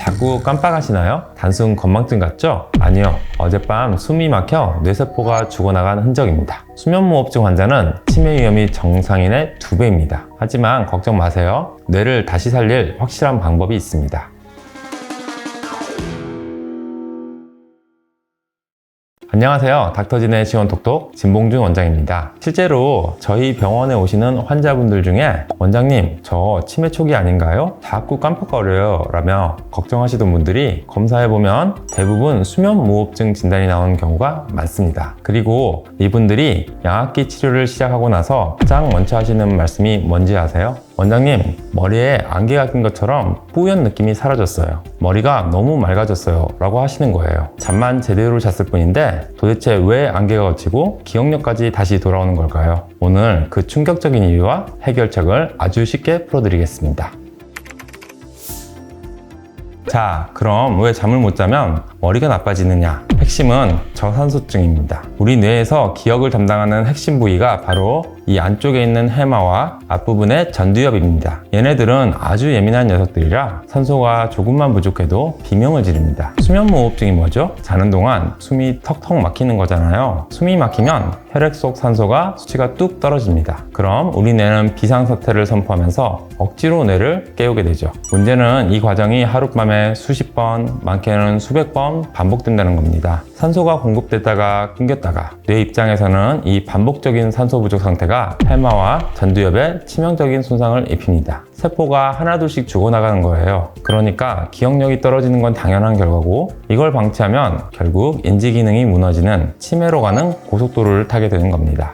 자꾸 깜빡하시나요? 단순 건망증 같죠? 아니요. 어젯밤 숨이 막혀 뇌세포가 죽어나간 흔적입니다. 수면무호흡증 환자는 치매 위험이 정상인의 2배입니다. 하지만 걱정 마세요. 뇌를 다시 살릴 확실한 방법이 있습니다. 안녕하세요. 닥터진의 시원톡톡 진봉준 원장입니다. 실제로 저희 병원에 오시는 환자분들 중에 원장님, 저 치매 초기 아닌가요? 자꾸 깜빡거려요 라며 걱정하시던 분들이 검사해보면 대부분 수면무호흡증 진단이 나오는 경우가 많습니다. 그리고 이분들이 양압기 치료를 시작하고 나서 가장 먼저 하시는 말씀이 뭔지 아세요? 원장님, 머리에 안개가 낀 것처럼 뿌연 느낌이 사라졌어요. 머리가 너무 맑아졌어요 라고 하시는 거예요. 잠만 제대로 잤을 뿐인데 도대체 왜 안개가 걷히고 기억력까지 다시 돌아오는 걸까요? 오늘 그 충격적인 이유와 해결책을 아주 쉽게 풀어드리겠습니다. 자, 그럼 왜 잠을 못 자면 머리가 나빠지느냐? 핵심은 저산소증입니다. 우리 뇌에서 기억을 담당하는 핵심 부위가 바로 이 안쪽에 있는 해마와 앞부분의 전두엽입니다. 얘네들은 아주 예민한 녀석들이라 산소가 조금만 부족해도 비명을 지릅니다. 수면무호흡증이 뭐죠? 자는 동안 숨이 턱턱 막히는 거잖아요. 숨이 막히면 혈액 속 산소가 수치가 뚝 떨어집니다. 그럼 우리 뇌는 비상사태를 선포하면서 억지로 뇌를 깨우게 되죠. 문제는 이 과정이 하룻밤에 수십 번, 많게는 수백 번 반복된다는 겁니다. 산소가 공급됐다가 끊겼다가 뇌 입장에서는 이 반복적인 산소 부족 상태가 해마와 전두엽에 치명적인 손상을 입힙니다. 세포가 하나둘씩 죽어나가는 거예요. 그러니까 기억력이 떨어지는 건 당연한 결과고 이걸 방치하면 결국 인지 기능이 무너지는 치매로 가는 고속도로를 타게 되는 겁니다.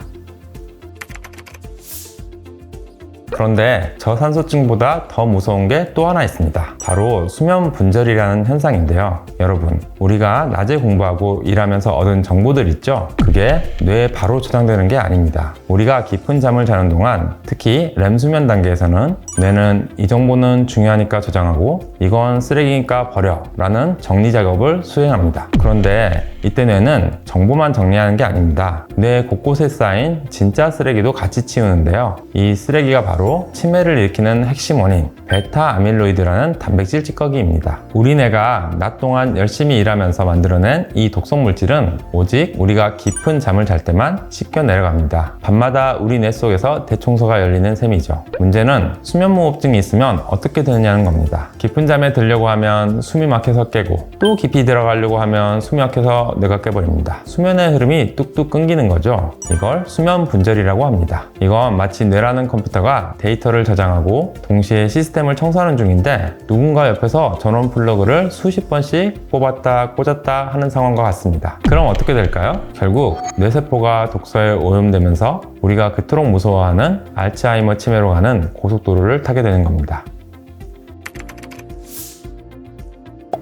그런데 저산소증보다 더 무서운 게 또 하나 있습니다. 바로 수면 분절이라는 현상인데요. 여러분, 우리가 낮에 공부하고 일하면서 얻은 정보들 있죠? 그게 뇌에 바로 저장되는 게 아닙니다. 우리가 깊은 잠을 자는 동안, 특히 렘 수면 단계에서는 뇌는 이 정보는 중요하니까 저장하고 이건 쓰레기니까 버려 라는 정리 작업을 수행합니다. 그런데 이때 뇌는 정보만 정리하는 게 아닙니다. 뇌 곳곳에 쌓인 진짜 쓰레기도 같이 치우는데요. 이 쓰레기가 바로 치매를 일으키는 핵심 원인 베타 아밀로이드라는 단백질 찌꺼기입니다. 우리 뇌가 낮 동안 열심히 일하면서 만들어낸 이 독성 물질은 오직 우리가 깊은 잠을 잘 때만 씻겨 내려갑니다. 밤마다 우리 뇌 속에서 대청소가 열리는 셈이죠. 문제는 수면무호흡증이 있으면 어떻게 되느냐는 겁니다. 깊은 잠에 들려고 하면 숨이 막혀서 깨고 또 깊이 들어가려고 하면 숨이 막혀서 뇌가 깨버립니다. 수면의 흐름이 뚝뚝 끊기는 거죠. 이걸 수면 분절이라고 합니다. 이건 마치 뇌라는 컴퓨터가 데이터를 저장하고 동시에 시스템을 청소하는 중인데 누군가 옆에서 전원 플러그를 수십 번씩 뽑았다 꽂았다 하는 상황과 같습니다. 그럼 어떻게 될까요? 결국 뇌세포가 독소에 오염되면서 우리가 그토록 무서워하는 알츠하이머 치매로 가는 고속도로를 타게 되는 겁니다.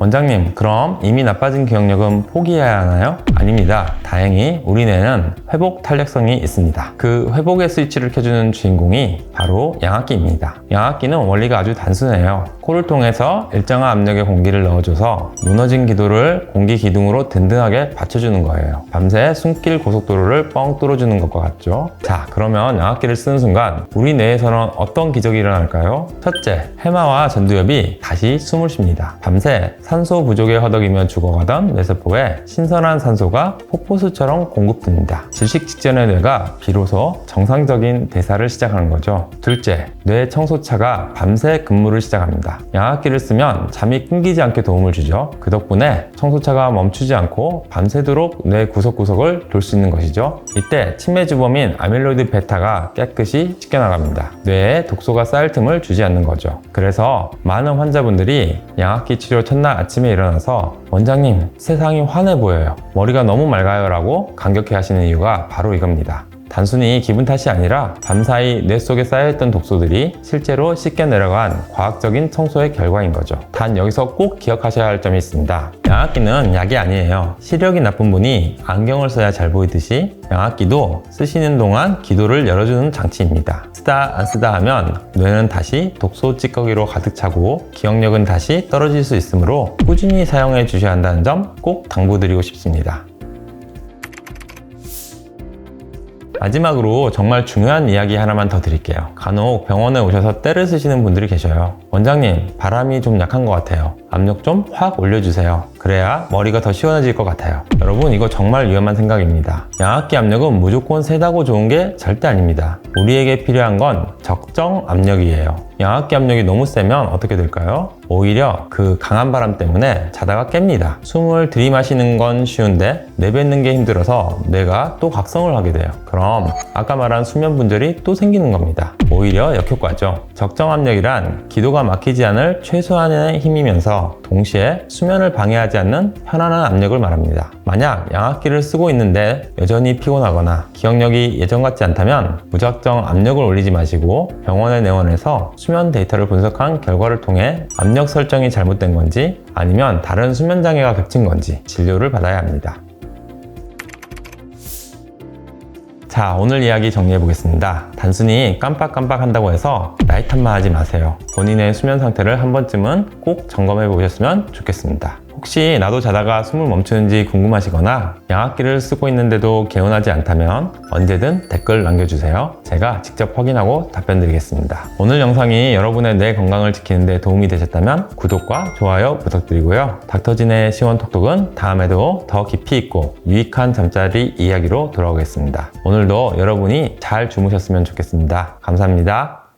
원장님, 그럼 이미 나빠진 기억력은 포기해야 하나요? 아닙니다. 다행히 우리 뇌는 회복 탄력성이 있습니다. 그 회복의 스위치를 켜주는 주인공이 바로 양압기입니다. 양압기는 원리가 아주 단순해요. 코를 통해서 일정한 압력의 공기를 넣어줘서 무너진 기도를 공기 기둥으로 든든하게 받쳐주는 거예요. 밤새 숨길 고속도로를 뻥 뚫어주는 것과 같죠? 자, 그러면 양압기를 쓰는 순간 우리 뇌에서는 어떤 기적이 일어날까요? 첫째, 해마와 전두엽이 다시 숨을 쉽니다. 밤새 산소 부족에 허덕이며 죽어가던 뇌세포에 신선한 산소가 폭포수처럼 공급됩니다. 질식 직전의 뇌가 비로소 정상적인 대사를 시작하는 거죠. 둘째, 뇌 청소차가 밤새 근무를 시작합니다. 양압기를 쓰면 잠이 끊기지 않게 도움을 주죠. 그 덕분에 청소차가 멈추지 않고 밤새도록 뇌 구석구석을 돌 수 있는 것이죠. 이때 치매 주범인 아밀로이드 베타가 깨끗이 씻겨나갑니다. 뇌에 독소가 쌓일 틈을 주지 않는 거죠. 그래서 많은 환자분들이 양압기 치료 첫날 아침에 일어나서 원장님, 세상이 환해 보여요. 머리가 너무 맑아요 라고 감격해 하시는 이유가 바로 이겁니다. 단순히 기분 탓이 아니라 밤사이 뇌 속에 쌓여있던 독소들이 실제로 씻겨 내려간 과학적인 청소의 결과인 거죠. 단 여기서 꼭 기억하셔야 할 점이 있습니다. 양압기는 약이 아니에요. 시력이 나쁜 분이 안경을 써야 잘 보이듯이 양압기도 쓰시는 동안 기도를 열어주는 장치입니다. 쓰다 안 쓰다 하면 뇌는 다시 독소 찌꺼기로 가득 차고 기억력은 다시 떨어질 수 있으므로 꾸준히 사용해 주셔야 한다는 점 꼭 당부드리고 싶습니다. 마지막으로 정말 중요한 이야기 하나만 더 드릴게요. 간혹 병원에 오셔서 떼를 쓰시는 분들이 계셔요. 원장님, 바람이 좀 약한 것 같아요. 압력 좀 확 올려주세요. 그래야 머리가 더 시원해질 것 같아요. 여러분, 이거 정말 위험한 생각입니다. 양압기 압력은 무조건 세다고 좋은 게 절대 아닙니다. 우리에게 필요한 건 적정 압력이에요. 양압기 압력이 너무 세면 어떻게 될까요? 오히려 그 강한 바람 때문에 자다가 깹니다. 숨을 들이마시는 건 쉬운데 내뱉는 게 힘들어서 뇌가 또 각성을 하게 돼요. 그럼 아까 말한 수면 분절이 또 생기는 겁니다. 오히려 역효과죠. 적정 압력이란 기도가 막히지 않을 최소한의 힘이면서 동시에 수면을 방해하지 않는 편안한 압력을 말합니다. 만약 양압기를 쓰고 있는데 여전히 피곤하거나 기억력이 예전 같지 않다면 무작정 압력을 올리지 마시고 병원에 내원해서 수면 데이터를 분석한 결과를 통해 압력 설정이 잘못된 건지 아니면 다른 수면 장애가 겹친 건지 진료를 받아야 합니다. 자, 오늘 이야기 정리해 보겠습니다. 단순히 깜빡깜빡 한다고 해서 나이 탓만 하지 마세요. 본인의 수면 상태를 한 번쯤은 꼭 점검해 보셨으면 좋겠습니다. 혹시 나도 자다가 숨을 멈추는지 궁금하시거나 양압기를 쓰고 있는데도 개운하지 않다면 언제든 댓글 남겨주세요. 제가 직접 확인하고 답변 드리겠습니다. 오늘 영상이 여러분의 뇌 건강을 지키는 데 도움이 되셨다면 구독과 좋아요 부탁드리고요. 닥터진의 시원톡톡은 다음에도 더 깊이 있고 유익한 잠자리 이야기로 돌아오겠습니다. 오늘도 여러분이 잘 주무셨으면 좋겠습니다. 감사합니다.